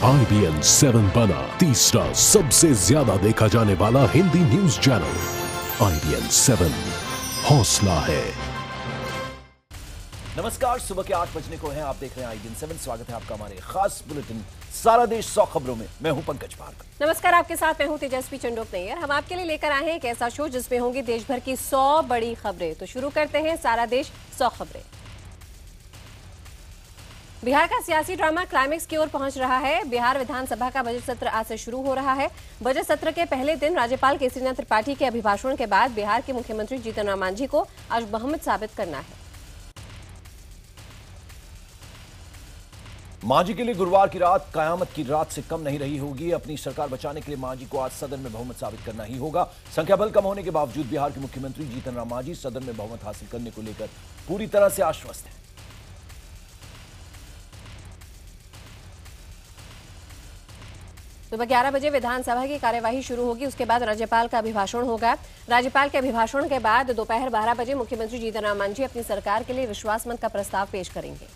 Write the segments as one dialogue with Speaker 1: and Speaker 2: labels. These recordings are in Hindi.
Speaker 1: IBN 7 बना तीसरा सबसे ज्यादा देखा जाने वाला हिंदी न्यूज चैनल। IBN 7 हौसला है।
Speaker 2: नमस्कार, सुबह के 8 बजने को है। आप देख रहे हैं IBN 7। स्वागत है आपका हमारे खास बुलेटिन सारा देश 100 खबरों में। मैं हूं पंकज भार्गव।
Speaker 3: नमस्कार, आपके साथ मैं हूं तेजस्वी चंडोक नैयर। हम आपके लिए लेकर आए हैं एक ऐसा शो जिसमें होंगी देश भर की 100 बड़ी खबरें। तो शुरू करते हैं सारा देश 100 खबरें। बिहार का सियासी ड्रामा क्लाइमेक्स की ओर पहुंच रहा है। बिहार विधानसभा का बजट सत्र आज से शुरू हो रहा है। बजट सत्र के पहले दिन राज्यपाल केसरीनाथ त्रिपाठी के अभिभाषण के बाद बिहार के मुख्यमंत्री जीतन राम मांझी को आज बहुमत साबित करना है।
Speaker 2: मांझी के लिए गुरुवार की रात कयामत की रात से कम नहीं रही होगी। अपनी सरकार बचाने के लिए मांझी को आज सदन में बहुमत साबित करना ही होगा। संख्या बल कम होने के बावजूद बिहार के मुख्यमंत्री जीतन राम मांझी सदन में बहुमत हासिल करने को लेकर पूरी तरह से आश्वस्त हैं।
Speaker 3: सुबह 11 बजे विधानसभा की कार्यवाही शुरू होगी। उसके बाद राज्यपाल का अभिभाषण होगा। राज्यपाल के अभिभाषण के बाद दोपहर 12 बजे मुख्यमंत्री जीतन राम मांझी अपनी सरकार के लिए विश्वास मत का प्रस्ताव पेश करेंगे।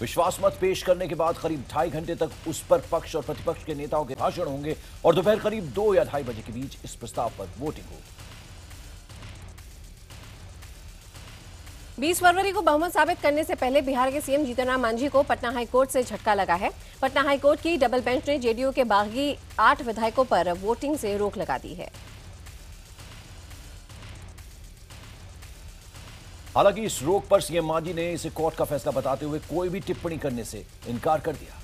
Speaker 2: विश्वास मत पेश करने के बाद करीब 2.5 घंटे तक उस पर पक्ष और प्रतिपक्ष के नेताओं के भाषण होंगे और दोपहर करीब 2 या 2:30 बजे के बीच इस प्रस्ताव पर वोटिंग होगी।
Speaker 3: 20 फरवरी को बहुमत साबित करने से पहले बिहार के सीएम जीतन राम मांझी को पटना हाईकोर्ट से झटका लगा है। पटना हाईकोर्ट की डबल बेंच ने जेडीयू के बागी 8 विधायकों पर वोटिंग से रोक लगा दी है।
Speaker 2: हालांकि इस रोक पर सीएम मांझी ने इसे कोर्ट का फैसला बताते हुए कोई भी टिप्पणी करने से इनकार कर दिया।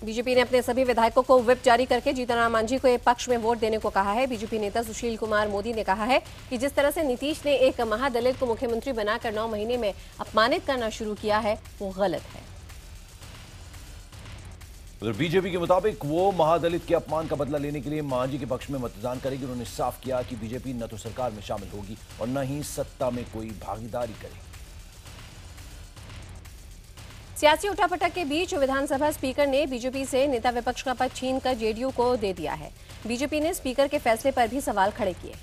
Speaker 3: बीजेपी ने अपने सभी विधायकों को व्हिप जारी करके जीतन राम मांझी को एक पक्ष में वोट देने को कहा है। बीजेपी नेता सुशील कुमार मोदी ने कहा है कि जिस तरह से नीतीश ने एक महादलित को मुख्यमंत्री बनाकर 9 महीने में अपमानित करना शुरू किया है वो गलत है।
Speaker 2: उधर बीजेपी के मुताबिक वो महादलित के अपमान का बदला लेने के लिए मांझी के पक्ष में मतदान करेगी। उन्होंने साफ किया कि बीजेपी न तो सरकार में शामिल होगी और न ही सत्ता में कोई भागीदारी करेगी।
Speaker 3: सियासी उठापटक के बीच विधानसभा स्पीकर ने बीजेपी से नेता विपक्ष का पद छीनकर जेडीयू को दे दिया है। बीजेपी ने स्पीकर के फैसले पर भी सवाल खड़े किए।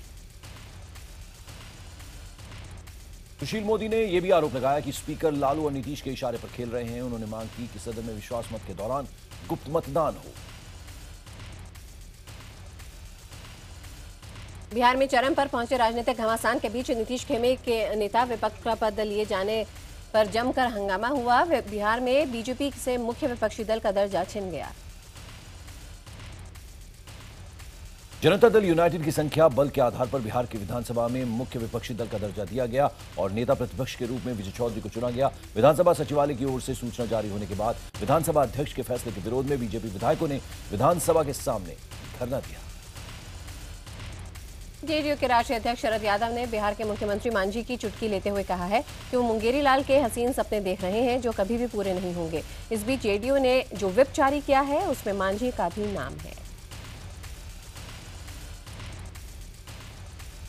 Speaker 2: सुशील मोदी ने यह भी आरोप लगाया कि स्पीकर लालू और नीतीश के इशारे पर खेल रहे हैं। उन्होंने मांग की कि सदन में विश्वास मत के दौरान गुप्त मतदान हो।
Speaker 3: बिहार में चरम पर पहुंचे राजनीतिक घमासान के बीच नीतीश खेमे के नेता विपक्ष का पद लिए जाने पर जमकर हंगामा हुआ। बिहार में बीजेपी से मुख्य विपक्षी दल का दर्जा छिन गया।
Speaker 2: जनता दल यूनाइटेड की संख्या बल के आधार पर बिहार की विधानसभा में मुख्य विपक्षी दल का दर्जा दिया गया और नेता प्रतिपक्ष के रूप में विजय चौधरी को चुना गया। विधानसभा सचिवालय की ओर से सूचना जारी होने के बाद विधानसभा अध्यक्ष के फैसले के विरोध में बीजेपी विधायकों ने विधानसभा के सामने धरना दिया।
Speaker 3: जेडीयू के राष्ट्रीय अध्यक्ष शरद यादव ने बिहार के मुख्यमंत्री मांझी की चुटकी लेते हुए कहा है कि वो मुंगेरी लाल के हसीन सपने देख रहे हैं जो कभी भी पूरे नहीं होंगे। इस बीच जेडीयू ने जो व्हिप जारी किया है उसमें मांझी का भी नाम है।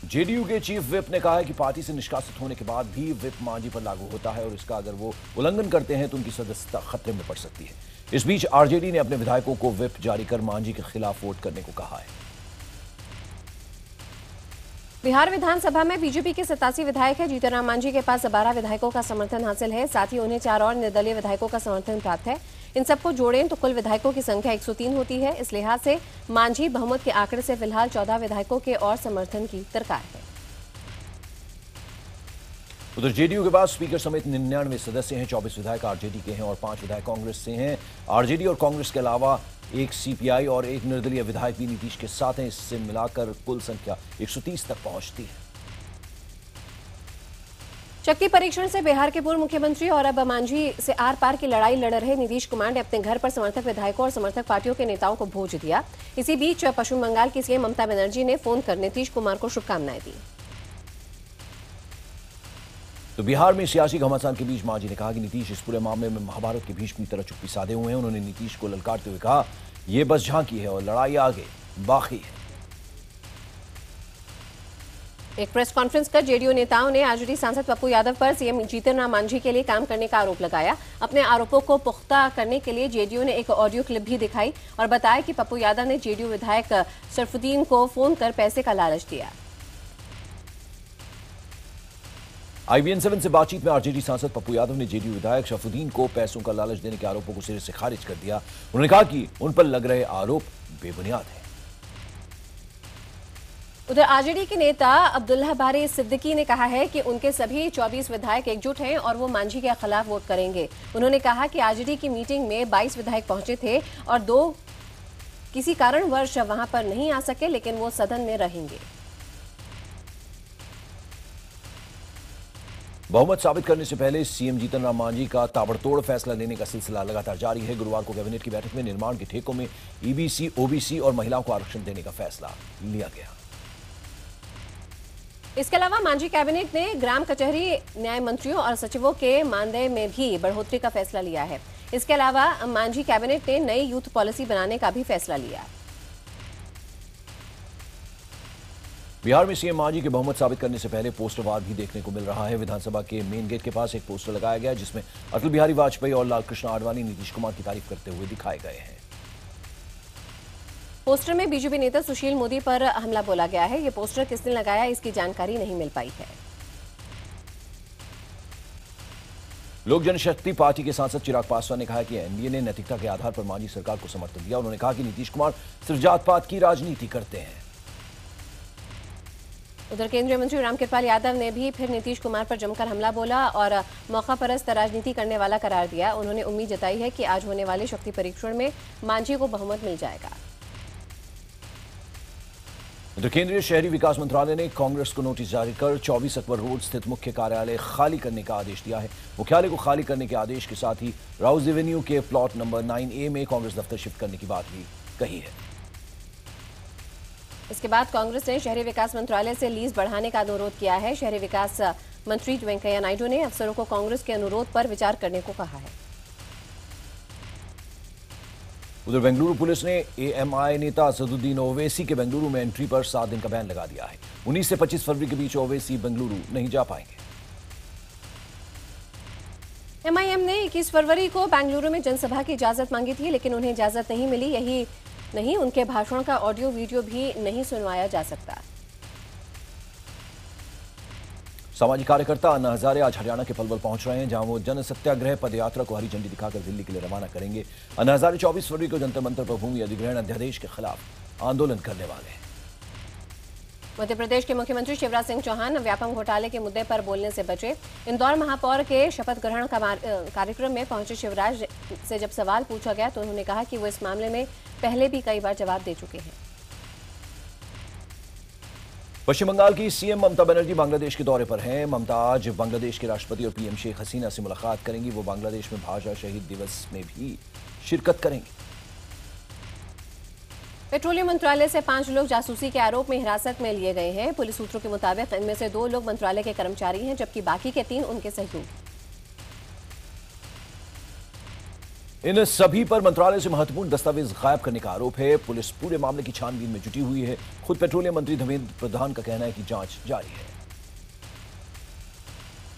Speaker 2: जेडीयू के चीफ व्हिप ने कहा है कि पार्टी से निष्कासित होने के बाद भी व्हिप मांझी पर लागू होता है और इसका अगर वो उल्लंघन करते हैं तो उनकी सदस्यता खतरे में पड़ सकती है। इस बीच आरजेडी ने अपने विधायकों को व्हिप जारी कर मांझी के खिलाफ वोट करने को कहा है।
Speaker 3: बिहार विधानसभा में बीजेपी के 87 विधायक हैं। जीतन राम मांझी के पास 12 विधायकों का समर्थन हासिल है। साथ ही उन्हें 4 और निर्दलीय विधायकों का समर्थन प्राप्त है। इन सबको जोड़ें तो कुल विधायकों की संख्या 103 होती है। इस लिहाज से मांझी बहुमत के आंकड़े से फिलहाल 14 विधायकों के और समर्थन की दरकार है।
Speaker 2: उधर जेडीयू के पास स्पीकर समेत 99 सदस्य हैं। 24 विधायक आरजेडी के हैं और 5 विधायक कांग्रेस से हैं। आरजेडी और कांग्रेस के अलावा एक सीपीआई और एक निर्दलीय विधायक भी नीतीश के साथ हैं। इससे मिलाकर कुल संख्या 130 तक पहुंचती है।
Speaker 3: शक्ति परीक्षण से बिहार के पूर्व मुख्यमंत्री और अब मांझी से आर पार की लड़ाई लड़ रहे नीतीश कुमार ने अपने घर पर समर्थक विधायकों और समर्थक पार्टियों के नेताओं को भोज दिया। इसी बीच पश्चिम बंगाल की सीएम ममता बनर्जी ने फोन कर नीतीश कुमार को शुभकामनाएं दी।
Speaker 2: तो बिहार में सियासी घमासान के बीच मांझी ने कहा कि नीतीश इस पूरे मामले में महाभारत के भीष्म की तरह चुप्पी साधे हुए हैं। उन्होंने नीतीश को ललकारते हुए कहा, यह बस झांकी है और लड़ाई आगे बाकी है।
Speaker 3: एक प्रेस कॉन्फ्रेंस कर जेडीयू नेताओं ने आरजेडी सांसद पप्पू यादव पर सीएम जीतन राम मांझी के लिए काम करने का आरोप लगाया। अपने आरोपों को पुख्ता करने के लिए जेडीयू ने एक ऑडियो क्लिप भी दिखाई और बताया कि पप्पू यादव ने जेडीयू विधायक सरफुद्दीन को फोन कर पैसे का लालच दिया।
Speaker 2: IBN7 से बातचीत में आरजेडी सांसद पप्पू यादव ने जेडीयू विधायक शफुद्दीन को पैसों का लालच देने के आरोपों को सिरे से खारिज कर दिया। उन्होंने कहा कि उन पर लग रहे आरोप बेबुनियाद हैं।
Speaker 3: उधर आरजेडी के नेता अब्दुल्ला बारी सिद्दीकी ने कहा है कि उनके सभी 24 विधायक एकजुट हैं और वो मांझी के खिलाफ वोट करेंगे। उन्होंने कहा कि आरजेडी की मीटिंग में 22 विधायक पहुंचे थे और 2 किसी कारणवश वहां पर नहीं आ सके, लेकिन वो सदन में रहेंगे।
Speaker 2: बहुमत साबित करने से पहले सीएम जीतन राम मांझी का ताबड़तोड़ फैसला लेने का सिलसिला लगातार जारी है। गुरुवार को कैबिनेट की बैठक में निर्माण के ठेकों में ईबीसी, ओबीसी और महिलाओं को आरक्षण देने का फैसला लिया गया।
Speaker 3: इसके अलावा मांझी कैबिनेट ने ग्राम कचहरी न्याय मंत्रियों और सचिवों के मानदेय में भी बढ़ोतरी का फैसला लिया है। इसके अलावा मांझी कैबिनेट ने नई यूथ पॉलिसी बनाने का भी फैसला लिया।
Speaker 2: बिहार में सीएम मांझी के बहुमत साबित करने से पहले पोस्टर वार भी देखने को मिल रहा है। विधानसभा के मेन गेट के पास एक पोस्टर लगाया गया जिसमें अटल बिहारी वाजपेयी और लालकृष्ण आडवाणी नीतीश कुमार की तारीफ करते हुए दिखाए गए हैं।
Speaker 3: पोस्टर में बीजेपी नेता सुशील मोदी पर हमला बोला गया है। ये पोस्टर किसने लगाया, इसकी जानकारी नहीं मिल पाई है।
Speaker 2: लोक जनशक्ति पार्टी के सांसद चिराग पासवान ने कहा कि एनडीए ने नैतिकता के आधार पर मांझी सरकार को समर्थन दिया। उन्होंने कहा कि नीतीश कुमार सिर्फ जात पात की राजनीति करते हैं।
Speaker 3: उधर केंद्रीय मंत्री रामकृपाल यादव ने भी फिर नीतीश कुमार पर जमकर हमला बोला और मौका परस्त राजनीति करने वाला करार दिया। उन्होंने उम्मीद जताई है कि आज होने वाले शक्ति परीक्षण में मांझी को बहुमत मिल जाएगा।
Speaker 2: तो केंद्रीय शहरी विकास मंत्रालय ने कांग्रेस को नोटिस जारी कर 24 अकबर रोड स्थित मुख्य कार्यालय खाली करने का आदेश दिया है। मुख्यालय को खाली करने के आदेश के साथ ही राउज एवेन्यू के प्लॉट नंबर 9A में कांग्रेस दफ्तर शिफ्ट करने की बात भी कही है।
Speaker 3: इसके बाद कांग्रेस ने शहरी विकास मंत्रालय से लीज बढ़ाने का अनुरोध किया है। शहरी विकास मंत्री वेंकैया नायडू ने अफसरों को कांग्रेस के अनुरोध पर विचार करने को कहा है।
Speaker 2: उधर बेंगलुरु पुलिस ने एएमआई नेता असदुद्दीन ओवैसी के बेंगलुरु में एंट्री पर 7 दिन का बैन लगा दिया है। 19 से 25 फरवरी के बीच ओवैसी बेंगलुरु नहीं जा पाएंगे।
Speaker 3: एमआईएम ने 21 फरवरी को बेंगलुरु में जनसभा की इजाजत मांगी थी, लेकिन उन्हें इजाजत नहीं मिली। यही नहीं, उनके भाषण का ऑडियो वीडियो भी नहीं सुनवाया जा सकता।
Speaker 2: सामाजिक कार्यकर्ता अन्ना हजारे आज हरियाणा के पलवल पहुंच रहे हैं, जहां वो जन सत्याग्रह पदयात्रा को हरी झंडी दिखाकर दिल्ली के लिए रवाना करेंगे। अन्ना हजारे 24 फरवरी को जंतर मंतर पर भूमि अधिग्रहण अध्यादेश के खिलाफ आंदोलन करने वाले हैं।
Speaker 3: मध्य प्रदेश के मुख्यमंत्री शिवराज सिंह चौहान व्यापम घोटाले के मुद्दे पर बोलने से बचे। इंदौर महापौर के शपथ ग्रहण कार्यक्रम में पहुंचे शिवराज से जब सवाल पूछा गया तो उन्होंने कहा कि वो इस मामले में पहले भी कई बार जवाब दे चुके हैं।
Speaker 2: पश्चिम बंगाल की सीएम ममता बनर्जी बांग्लादेश के दौरे पर हैं। ममता आज बांग्लादेश के राष्ट्रपति और पीएम शेख हसीना से मुलाकात करेंगी। वो बांग्लादेश में भाषा शहीद दिवस में भी शिरकत करेंगे।
Speaker 3: पेट्रोलियम मंत्रालय से 5 लोग जासूसी के आरोप में हिरासत में लिए गए हैं। पुलिस सूत्रों के मुताबिक इनमें से 2 लोग मंत्रालय के कर्मचारी हैं, जबकि बाकी के 3 उनके सहयोगी।
Speaker 2: इन सभी पर मंत्रालय से महत्वपूर्ण दस्तावेज गायब करने का आरोप है। पुलिस पूरे मामले की छानबीन में जुटी हुई है। खुद पेट्रोलियम मंत्री धर्मेंद्र प्रधान का कहना है कि जांच जारी है।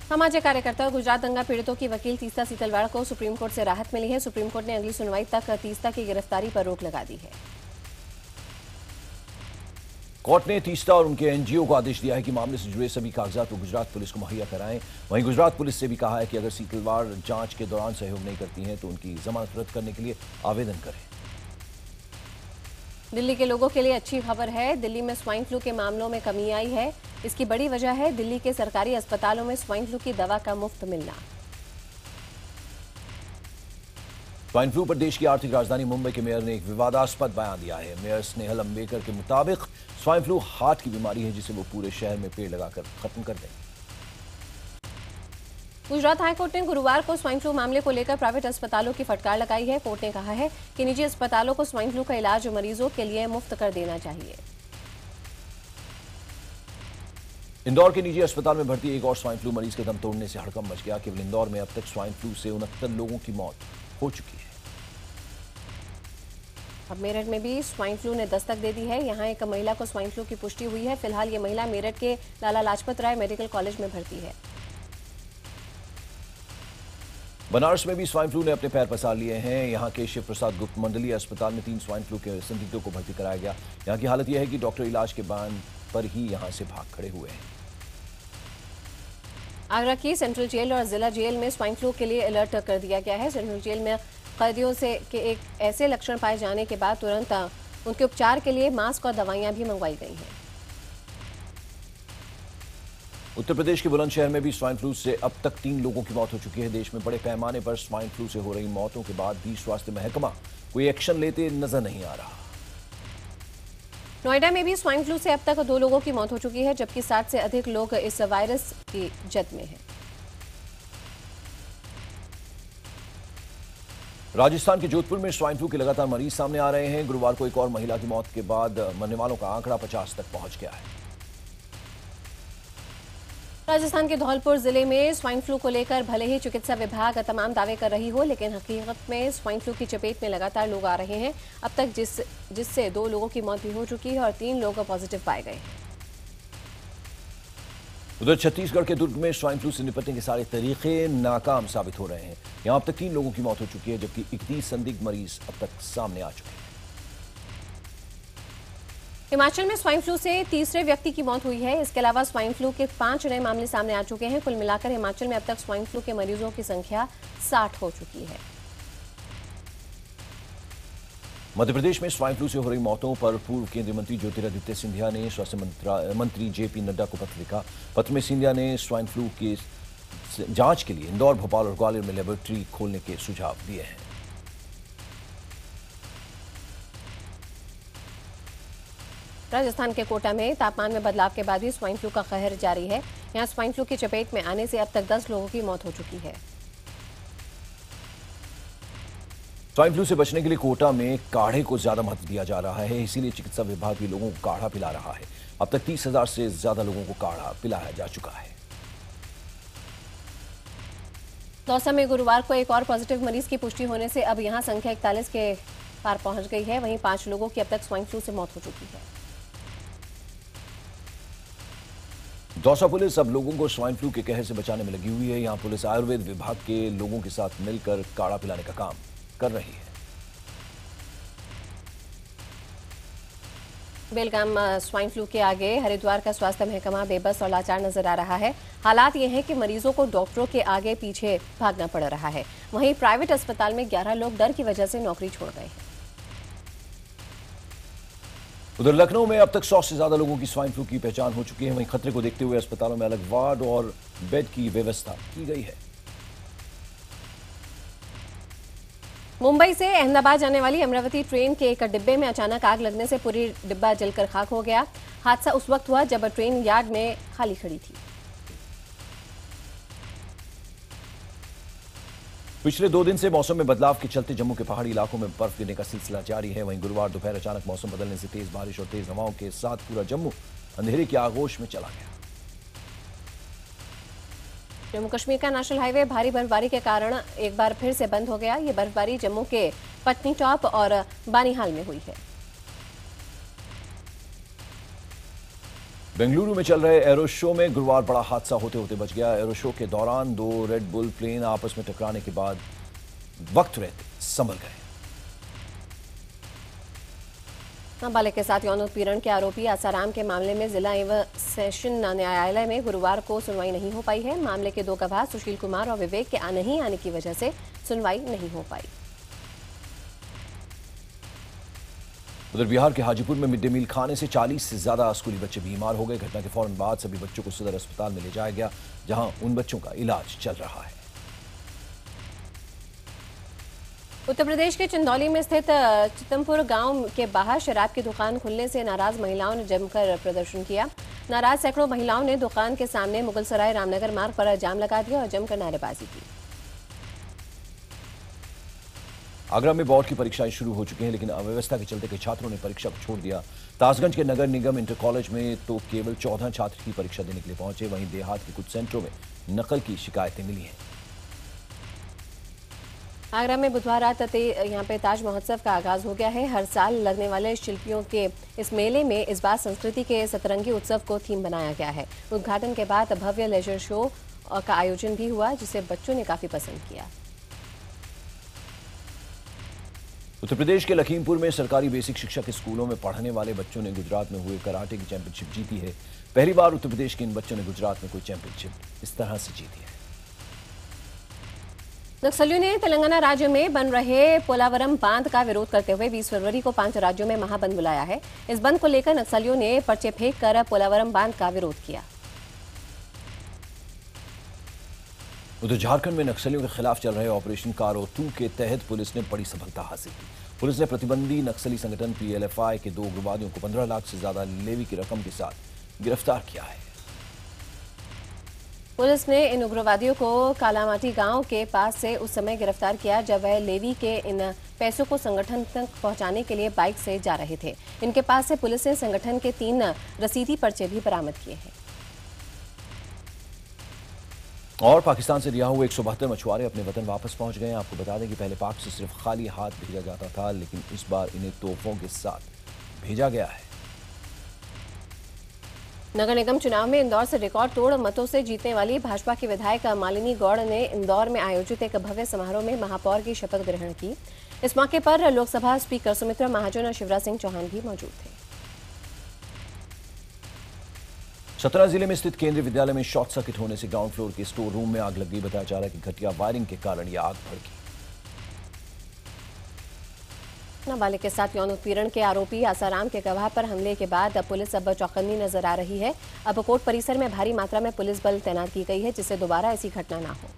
Speaker 3: सामाजिक कार्यकर्ता और गुजरात दंगा पीड़ितों की वकील तीस्ता सीतलवाड़ को सुप्रीम कोर्ट से राहत मिली है। सुप्रीम कोर्ट ने अगली सुनवाई तक तीस्ता की गिरफ्तारी पर रोक लगा दी है।
Speaker 2: कोर्ट ने तीस्ता और उनके एनजीओ को आदेश दिया है कि मामले से जुड़े सभी कागजात को गुजरात पुलिस को मुहैया कराएं। वहीं गुजरात पुलिस से भी कहा है कि अगर सीतलवाड़ जांच के दौरान सहयोग नहीं करती हैं तो उनकी जमानत रद्द करने के लिए आवेदन करें।
Speaker 3: दिल्ली के लोगों के लिए अच्छी खबर है। दिल्ली में स्वाइन फ्लू के मामलों में कमी आई है। इसकी बड़ी वजह है दिल्ली के सरकारी अस्पतालों में स्वाइन फ्लू की दवा का मुफ्त मिलना।
Speaker 2: स्वाइन फ्लू पर देश की आर्थिक राजधानी मुंबई के मेयर ने एक विवादास्पद बयान दिया है। मेयर स्नेहल अंबेकर के मुताबिक स्वाइन फ्लू हार्ट की बीमारी है जिसे वो पूरे शहर में पेड़ लगाकर खत्म कर देंगे।
Speaker 3: गुजरात हाईकोर्ट ने गुरुवार को स्वाइन फ्लू मामले को लेकर प्राइवेट अस्पतालों की फटकार लगाई है। कोर्ट ने कहा है कि निजी अस्पतालों को स्वाइन फ्लू का इलाज मरीजों के लिए मुफ्त कर देना चाहिए।
Speaker 2: इंदौर के निजी अस्पताल में भर्ती एक और स्वाइन फ्लू मरीज के दम तोड़ने से हड़कंप मच गया। केवल इंदौर में अब तक स्वाइन फ्लू से 69 लोगों की मौत हो चुकी है।
Speaker 3: अब मेरठ में भी स्वाइन फ्लू ने दस्तक दे दी है। यहां एक महिला को स्वाइन फ्लू की पुष्टि हुई है। फिलहाल ये महिला मेरठ के लाला लाजपत राय मेडिकल कॉलेज में भर्ती है।
Speaker 2: बनारस में भी स्वाइन फ्लू ने अपने पैर पसार लिए हैं। यहां के शिव प्रसाद गुप्त मंडलीय अस्पताल में 3 स्वाइन फ्लू के संदिग्धों को भर्ती कराया गया। यहां की हालत यह है कि डॉक्टर इलाज के बाद पर ही यहां से भाग खड़े हुए हैं।
Speaker 3: आगरा की सेंट्रल जेल और जिला जेल में स्वाइन फ्लू के लिए अलर्ट कर दिया गया है। सेंट्रल जेल में कैदियों से के एक ऐसे लक्षण पाए जाने के बाद तुरंत उनके उपचार के लिए मास्क और दवाइयां भी मंगवाई गई हैं।
Speaker 2: उत्तर प्रदेश के बुलंदशहर में भी स्वाइन फ्लू से अब तक 3 लोगों की मौत हो चुकी है। देश में बड़े पैमाने पर स्वाइन फ्लू से हो रही मौतों के बाद भी स्वास्थ्य महकमा कोई एक्शन लेते नजर नहीं आ रहा।
Speaker 3: नोएडा में भी स्वाइन फ्लू से अब तक 2 लोगों की मौत हो चुकी है, जबकि 60 से अधिक लोग इस वायरस की जद में हैं।
Speaker 2: राजस्थान के जोधपुर में स्वाइन फ्लू के लगातार मरीज सामने आ रहे हैं। गुरुवार को एक और महिला की मौत के बाद मरने वालों का आंकड़ा 50 तक पहुंच गया है।
Speaker 3: राजस्थान के धौलपुर जिले में स्वाइन फ्लू को लेकर भले ही चिकित्सा विभाग तमाम दावे कर रही हो, लेकिन हकीकत में स्वाइन फ्लू की चपेट में लगातार लोग आ रहे हैं। अब तक जिससे 2 लोगों की मौत भी हो चुकी है और 3 लोग पॉजिटिव पाए गए हैं।
Speaker 2: उधर छत्तीसगढ़ के दुर्ग में स्वाइन फ्लू से निपटने के सारे तरीके नाकाम साबित हो रहे हैं। यहां अब तक 3 लोगों की मौत हो चुकी है, जबकि 31 संदिग्ध मरीज अब तक सामने आ चुके हैं।
Speaker 3: हिमाचल में स्वाइन फ्लू से तीसरे व्यक्ति की मौत हुई है। इसके अलावा स्वाइन फ्लू के 5 नए मामले सामने आ चुके हैं। कुल मिलाकर हिमाचल में अब तक स्वाइन फ्लू के मरीजों की संख्या 60 हो चुकी है।
Speaker 2: मध्य प्रदेश में स्वाइन फ्लू से हो रही मौतों पर पूर्व केंद्रीय मंत्री ज्योतिरादित्य सिंधिया ने स्वास्थ्य मंत्री जेपी नड्डा को पत्र लिखा। पत्र में सिंधिया ने स्वाइन फ्लू की जांच के लिए इंदौर, भोपाल और ग्वालियर में लेबोरेटरी खोलने के सुझाव दिए हैं।
Speaker 3: राजस्थान के कोटा में तापमान में बदलाव के बाद भी स्वाइन फ्लू का कहर जारी है। यहां स्वाइन फ्लू की चपेट में आने से अब तक 10 लोगों की मौत हो चुकी है।
Speaker 2: स्वाइन फ्लू से बचने के लिए कोटा में काढ़े को ज्यादा महत्व दिया जा रहा है, इसीलिए चिकित्सा विभाग भी लोगों को काढ़ा पिला रहा है। अब तक 30,000 से ज्यादा लोगों को काढ़ा पिलाया जा चुका है।
Speaker 3: दौसा में गुरुवार को एक और पॉजिटिव मरीज की पुष्टि होने से अब यहां संख्या 41 के पार पहुंच गई है। वहीं 5 लोगों की अब तक स्वाइन फ्लू से मौत हो चुकी है।
Speaker 2: दौसा पुलिस अब लोगों को स्वाइन फ्लू के कहर से बचाने में लगी हुई है। यहां पुलिस आयुर्वेद विभाग के लोगों के साथ मिलकर काढ़ा पिलाने का काम कर रही है।
Speaker 3: बेलगाम स्वाइन फ्लू के आगे हरिद्वार का स्वास्थ्य महकमा बेबस और लाचार नजर आ रहा है। हालात ये हैं कि मरीजों को डॉक्टरों के आगे पीछे भागना पड़ रहा है। वहीं प्राइवेट अस्पताल में 11 लोग डर की वजह से नौकरी छोड़ गए हैं।
Speaker 2: उधर लखनऊ में अब तक 100 से ज्यादा लोगों की स्वाइन फ्लू की पहचान हो चुकी है। वहीं खतरे को देखते हुए अस्पतालों में अलग वार्ड और बेड की व्यवस्था की गई है।
Speaker 3: मुंबई से अहमदाबाद जाने वाली अमरावती ट्रेन के एक डिब्बे में अचानक आग लगने से पूरी डिब्बा जलकर खाक हो गया। हादसा उस वक्त हुआ जब ट्रेन यार्ड में खाली खड़ी थी।
Speaker 2: पिछले 2 दिन से मौसम में बदलाव के चलते जम्मू के पहाड़ी इलाकों में बर्फ गिरने का सिलसिला जारी है। वहीं गुरुवार दोपहर अचानक मौसम बदलने से तेज बारिश और तेज हवाओं के साथ पूरा जम्मू अंधेरे की आगोश में चला गया।
Speaker 3: जम्मू कश्मीर का नेशनल हाईवे भारी बर्फबारी के कारण एक बार फिर से बंद हो गया। ये बर्फबारी जम्मू के पटनी टॉप और बानीहाल में हुई है।
Speaker 2: बेंगलुरु में चल रहे एरो शो में गुरुवार बड़ा हादसा होते होते बच गया। एरो शो के दौरान 2 रेड बुल प्लेन आपस में टकराने के बाद वक्त रहते संभल गए।
Speaker 3: नाबालिग के साथ यौन उत्पीड़न के आरोपी आसाराम के मामले में जिला एवं सेशन न्यायालय में गुरुवार को सुनवाई नहीं हो पाई है। मामले के 2 गवाह सुशील कुमार और विवेक के नहीं आने की वजह से सुनवाई नहीं हो पाई।
Speaker 2: उधर बिहार के हाजीपुर में मिड डे मील खाने से 40 से ज्यादा स्कूली बच्चे बीमार हो गए। घटना के फौरन बाद सभी बच्चों को सदर अस्पताल में ले जाया गया, जहां उन बच्चों का इलाज चल रहा है।
Speaker 3: उत्तर प्रदेश के चंदौली में स्थित चितमपुर गांव के बाहर शराब की दुकान खुलने से नाराज महिलाओं ने जमकर प्रदर्शन किया। नाराज सैकड़ों महिलाओं ने दुकान के सामने मुगलसराय रामनगर मार्ग पर जाम लगा दिया और जमकर नारेबाजी की।
Speaker 2: आगरा में बोर्ड की परीक्षाएं शुरू हो चुकी हैं, लेकिन अव्यवस्था के चलते कई छात्रों ने परीक्षा को छोड़ दिया। तासगंज के नगर निगम इंटर कॉलेज में तो केवल 14 छात्र ही परीक्षा देने के लिए पहुंचे। वहीं देहात के कुछ सेंटरों में नकल की शिकायतें मिली हैं।
Speaker 3: आगरा में बुधवार रात यहाँ पे ताज महोत्सव का आगाज हो गया है। हर साल लगने वाले शिल्पियों के इस मेले में इस बार संस्कृति के सतरंगी उत्सव को थीम बनाया गया है। उद्घाटन के बाद भव्य लेजर शो का आयोजन भी हुआ, जिसे बच्चों ने काफी पसंद किया।
Speaker 2: उत्तर प्रदेश के लखीमपुर में सरकारी बेसिक शिक्षा के स्कूलों में पढ़ने वाले बच्चों ने गुजरात में हुए कराटे की चैंपियनशिप जीती है। पहली बार उत्तर प्रदेश के इन बच्चों ने गुजरात में कोई चैंपियनशिप इस तरह से जीती है।
Speaker 3: नक्सलियों ने तेलंगाना राज्य में बन रहे पोलावरम बांध का विरोध करते हुए 20 फरवरी को 5 राज्यों में महाबंद बुलाया है। इस बंद को लेकर नक्सलियों ने पर्चे फेंक कर पोलावरम बांध का विरोध किया।
Speaker 2: उधर झारखंड में नक्सलियों के खिलाफ चल रहे ऑपरेशन कारो 2 के तहत पुलिस ने बड़ी सफलता हासिल की। पुलिस ने प्रतिबंधी नक्सली संगठन पीएलएफआई के 2 उग्रवादियों को 15 लाख से ज्यादा लेवी की रकम के साथ गिरफ्तार किया है।
Speaker 3: पुलिस ने इन उग्रवादियों को कालामाटी गांव के पास से उस समय गिरफ्तार किया जब वह लेवी के इन पैसों को संगठन तक पहुंचाने के लिए बाइक से जा रहे थे। इनके पास से पुलिस ने संगठन के 3 रसीदी पर्चे भी बरामद किए हैं।
Speaker 2: और पाकिस्तान से रिहा हुए 172 मछुआरे अपने वतन वापस पहुंच गए हैं। आपको बता दें कि पहले पाक से सिर्फ खाली हाथ भेजा जाता था, लेकिन इस बार इन्हें तोहफों के साथ भेजा गया है।
Speaker 3: नगर निगम चुनाव में इंदौर से रिकॉर्ड तोड़ मतों से जीतने वाली भाजपा की विधायक मालिनी गौड़ ने इंदौर में आयोजित एक भव्य समारोह में महापौर की शपथ ग्रहण की। इस मौके पर लोकसभा स्पीकर सुमित्रा महाजन और शिवराज सिंह चौहान भी मौजूद थे।
Speaker 2: सतना जिले में स्थित केंद्रीय विद्यालय में शॉर्ट सर्किट होने से ग्राउंड फ्लोर के स्टोर रूम में आग लग गई। बताया जा रहा है कि घटिया वायरिंग के कारण यह आग भड़की।
Speaker 3: नाबालिग के साथ यौन उत्पीड़न के आरोपी आसाराम के गवाह पर हमले के बाद अब पुलिस अब चौकन्नी नजर आ रही है। अब कोर्ट परिसर में भारी मात्रा में पुलिस बल तैनात की गई है, जिससे दोबारा ऐसी घटना ना हो।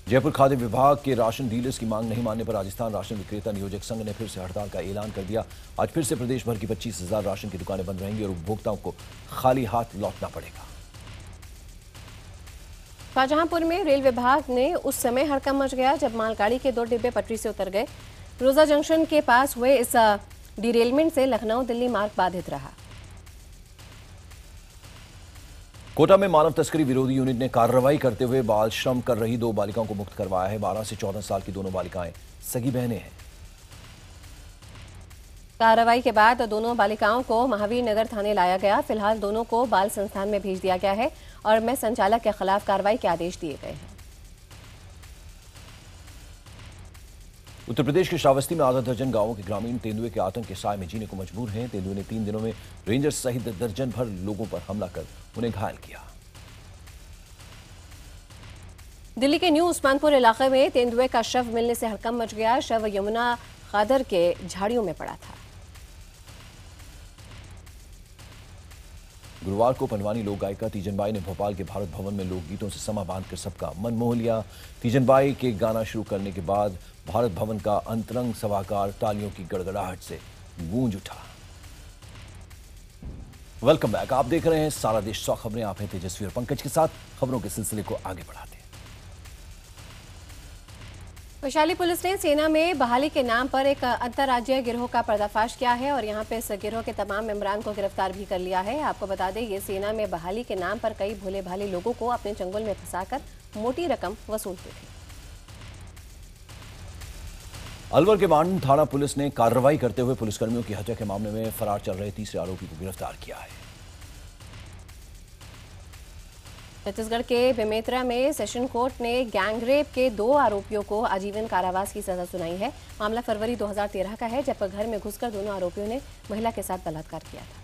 Speaker 2: जयपुर खाद्य विभाग के राशन डीलर्स की मांग नहीं मानने पर राजस्थान राशन विक्रेता नियोजक संघ ने फिर से हड़ताल का ऐलान कर दिया। आज फिर से प्रदेश भर की 25,000 राशन की दुकानें बंद रहेंगी और उपभोक्ताओं को खाली हाथ लौटना पड़ेगा।
Speaker 3: शाहजहांपुर में रेल विभाग ने उस समय हड़कंप मच गया जब मालगाड़ी के 2 डिब्बे पटरी से उतर गए। रोजा जंक्शन के पास हुए इस डिरेलमेंट से लखनऊ दिल्ली मार्ग बाधित रहा।
Speaker 2: कोटा में मानव तस्करी विरोधी यूनिट ने कार्रवाई करते हुए बाल श्रम कर रही 2 बालिकाओं को मुक्त करवाया है। 12 से 14 साल की दोनों बालिकाएं सगी बहनें हैं।
Speaker 3: कार्रवाई के बाद दोनों बालिकाओं को महावीर नगर थाने लाया गया। फिलहाल दोनों को बाल संस्थान में भेज दिया गया है और में संचालक के खिलाफ कार्रवाई के आदेश दिए गए हैं।
Speaker 2: उत्तर प्रदेश के श्रावस्ती में आधा दर्जन गांवों के ग्रामीण तेंदुए के आतंक के साए में जीने को मजबूर हैं। तेंदुए ने 3 दिनों में रेंजर्स सहित दर्जन भर लोगों पर हमला कर उन्हें घायल किया।
Speaker 3: दिल्ली के न्यू उस्मानपुर इलाके में तेंदुए का शव मिलने से हड़कंप मच गया। शव यमुना खादर के झाड़ियों में पड़ा था।
Speaker 2: गुरुवार को पंडवानी लोक गायिका तीजनबाई ने भोपाल के भारत भवन में लोकगीतों से समा बांधकर सबका मन मोह लिया। तीजनबाई के गाना शुरू करने के बाद भारत भवन का अंतरंग सभागार तालियों की गड़गड़ाहट से गूंज उठा। Welcome back. आप देख रहे हैं सारा देश 100 खबरें। आप हैं तेजस्वी और पंकज के साथ। खबरों के सिलसिले को आगे बढ़ाते हैं।
Speaker 3: वैशाली पुलिस ने सेना में बहाली के नाम पर एक अंतर्राज्यीय गिरोह का पर्दाफाश किया है और यहां पे इस गिरोह के तमाम मेंबरान को गिरफ्तार भी कर लिया है। आपको बता दें, ये सेना में बहाली के नाम पर कई भोले भाले लोगों को अपने चंगुल में फंसाकर मोटी रकम वसूलते थे।
Speaker 2: अलवर के बांड थाना पुलिस ने कार्रवाई करते हुए पुलिसकर्मियों की हत्या के मामले में फरार चल रहे तीसरे आरोपी को गिरफ्तार किया है।
Speaker 3: छत्तीसगढ़ के बेमेतरा में सेशन कोर्ट ने गैंगरेप के 2 आरोपियों को आजीवन कारावास की सजा सुनाई है। मामला फरवरी 2013 का है, जब घर में घुसकर दोनों आरोपियों ने महिला के साथ बलात्कार किया था।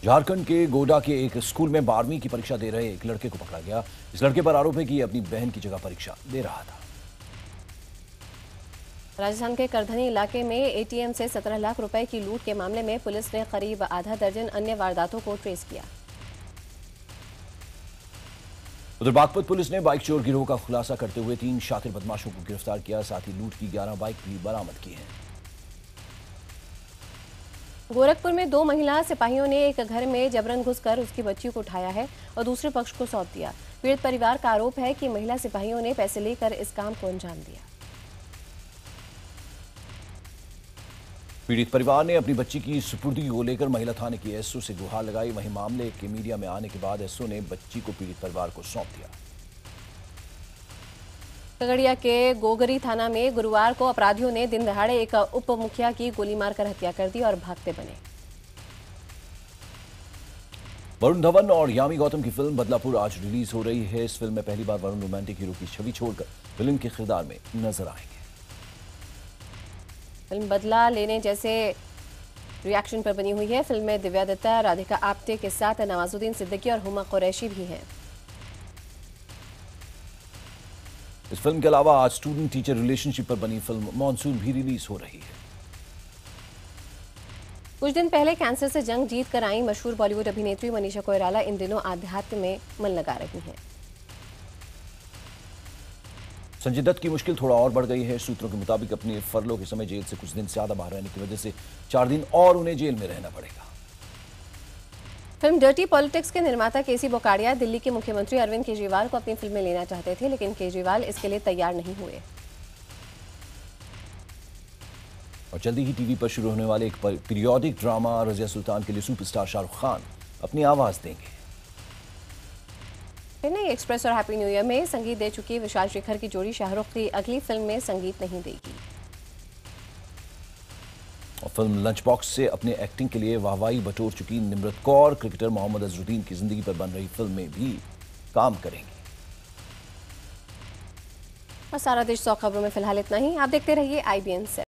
Speaker 2: झारखंड के गोडा के एक स्कूल में 12वीं की परीक्षा दे रहे एक लड़के को पकड़ा गया। इस लड़के पर आरोप है कि अपनी बहन की जगह परीक्षा दे रहा था।
Speaker 3: राजस्थान के करधनी इलाके में एटीएम से 17 लाख रुपए की लूट के मामले में पुलिस ने करीब आधा दर्जन अन्य वारदातों को ट्रेस किया।
Speaker 2: उधर बागपत पुलिस ने बाइक चोर गिरोह का खुलासा करते हुए 3 शातिर बदमाशों को गिरफ्तार किया। साथ ही लूट की 11 बाइक भी बरामद की हैं।
Speaker 3: गोरखपुर में 2 महिला सिपाहियों ने एक घर में जबरन घुसकर उसकी बच्ची को उठाया है और दूसरे पक्ष को सौंप दिया। पीड़ित परिवार का आरोप है कि महिला सिपाहियों ने पैसे लेकर इस काम को अंजाम दिया।
Speaker 2: पीड़ित परिवार ने अपनी बच्ची की सुपुर्दगी को लेकर महिला थाने की एसओ से गुहार लगाई। वहीं मामले के मीडिया में आने के बाद एसओ ने बच्ची को पीड़ित परिवार को सौंप दिया।
Speaker 3: खगड़िया के गोगरी थाना में गुरुवार को अपराधियों ने दिन दहाड़े एक उप मुखिया की गोली मारकर हत्या कर दी और भागते बने।
Speaker 2: वरुण धवन और यामी गौतम की फिल्म बदलापुर आज रिलीज हो रही है। इस फिल्म में पहली बार वरुण रोमांटिक हीरो की छवि छोड़कर विलेन के किरदार में नजर आएंगे।
Speaker 3: फिल्म बदला लेने जैसे रिएक्शन पर बनी हुई है। फिल्म में दिव्या दत्ता, राधिका आप्टे के साथ नवाजुद्दीन सिद्दीकी और हुमा कुरैशी भी हैं।
Speaker 2: इस फिल्म के अलावा आज स्टूडेंट टीचर रिलेशनशिप पर बनी फिल्म मॉनसून भी रिलीज हो रही है।
Speaker 3: कुछ दिन पहले कैंसर से जंग जीत कर आई मशहूर बॉलीवुड अभिनेत्री मनीषा कोइराला इन दिनों आध्यात्म में मन लगा रही हैं।
Speaker 2: संजय दत्त की मुश्किल थोड़ा और बढ़ गई है। सूत्रों के मुताबिक अपने फरलो के समय जेल से कुछ दिन ज्यादा बाहर रहने की वजह से 4 दिन और उन्हें जेल में रहना पड़ेगा।
Speaker 3: फिल्म डर्टी पॉलिटिक्स के निर्माता केसी बोकाडिया दिल्ली के मुख्यमंत्री अरविंद केजरीवाल को अपनी फिल्म में लेना चाहते थे, लेकिन केजरीवाल इसके लिए तैयार नहीं हुए।
Speaker 2: और जल्दी ही टीवी पर शुरू होने वाले एक पीरियोडिक ड्रामा रजिया सुल्तान के लिए सुपरस्टार शाहरुख खान अपनी आवाज देंगे।
Speaker 3: चेन्नई एक्सप्रेस और हैप्पी न्यू ईयर में संगीत दे चुकी विशाल शेखर की जोड़ी शाहरुख की अगली फिल्म में संगीत नहीं देगी।
Speaker 2: और फिल्म लंच बॉक्स से अपने एक्टिंग के लिए वाहवाही बटोर चुकी निमृत कौर क्रिकेटर मोहम्मद अजरुद्दीन की जिंदगी पर बन रही फिल्म में भी काम करेंगी।
Speaker 3: और सारा देश 100 खबरों में फिलहाल इतना ही। आप देखते रहिए IBN 7।